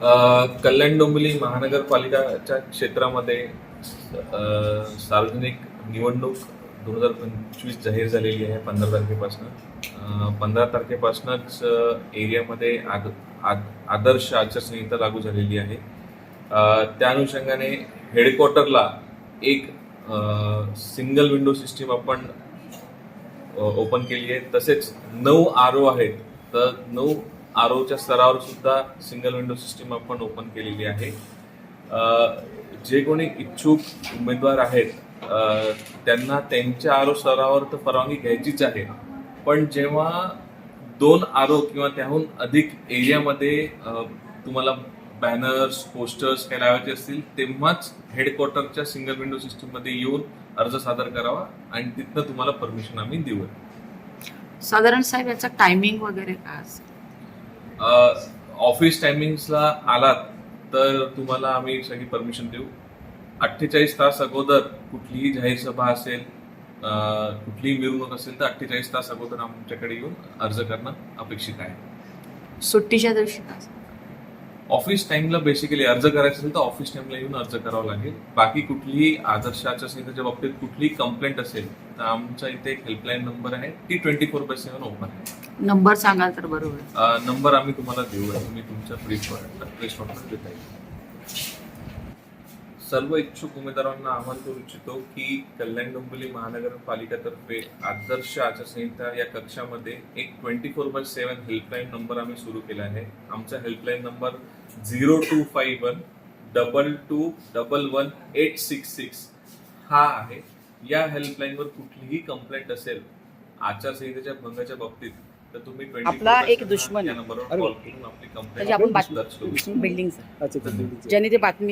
कल्याण डोंबिवली महानगरपालिकाच्या क्षेत्रामध्ये सार्वजनिक निवडणूक 2025 जाहीर झालेली आहे 15 तारखेपासून. 15 तारखेपासूनच एरियामध्ये आदर्श आचारसंहिता लागू झालेली आहे. त्या अनुषंगाने हेडक्वार्टरला एक सिंगल विंडो सिस्टीम आपण ओपन केली आहे. तसेच 9 RO आहेत, तर 9 ROच्या स्तरावर सुद्धा सिंगल विंडो सिस्टीम आपण ओपन केलेली आहे. जे कोणी इच्छुक उमेदवार आहेत त्यांना त्यांच्या RO स्तरावर तर परवानगी घ्यायचीच आहे, पण जेव्हा 2 RO किंवा त्याहून अधिक एरियामध्ये तुम्हाला बॅनर्स, पोस्टर्स काही लावायचे असतील, तेव्हाच हेडक्वार्टरच्या सिंगल विंडो सिस्टीम मध्ये येऊन अर्ज सादर करावा आणि तिथनं तुम्हाला परमिशन आम्ही देऊ. साधारण साहेब याचा टायमिंग वगैरे काय असेल? ऑफिस टायमिंग्सला आलात तर तुम्हाला आम्ही सगळी परमिशन देऊ. 48 तास अगोदर कुठलीही जाहीर सभा असेल, कुठलीही मिरवणूक असेल तर 48 तास अगोदर आमच्याकडे येऊन अर्ज करणं अपेक्षित आहे. सुट्टीच्या दिवशी काय असेल? ऑफिस टाइमला बेसिकली अर्ज करायचं असेल तर ऑफिस टाइमला येऊन अर्ज करावा लागेल. बाकी कुठलीही आदर्श आचारसंहितेच्या बाबतीत कुठलीही कंप्लेंट असेल तर आमचा इथे एक हेल्पलाईन नंबर आहे, ती 24/7 ओपन आहे. नंबर सांगाल तर बरोबर. नंबर आम्ही तुम्हाला देऊ, तुम्ही तुमच्या प्रेस नोटवर देता येईल. सर्व इच्छुक उमेदवारांना आवाहन करू इच्छितो की कल्याण डोंबिवली महानगरपालिकेतर्फे आदर्श आचारसंहिता या कक्षामध्ये एक 24/7 हेल्पलाईन नंबर आम्ही सुरू केला आहे. आमचा हेल्पलाईन नंबर 0251 22111866 हा आहे. या हेल्पलाईनवर कुठलीही कंप्लेंट असेल आचारसंहितेच्या भंगाच्या बाबतीत तर तुम्ही आपला एक दुश्मन या नंबरवर कॉल करून आपली त्याची आपण कंप्लेंट दर्ज करू. बिल्डिंग ज्याने ते बातमी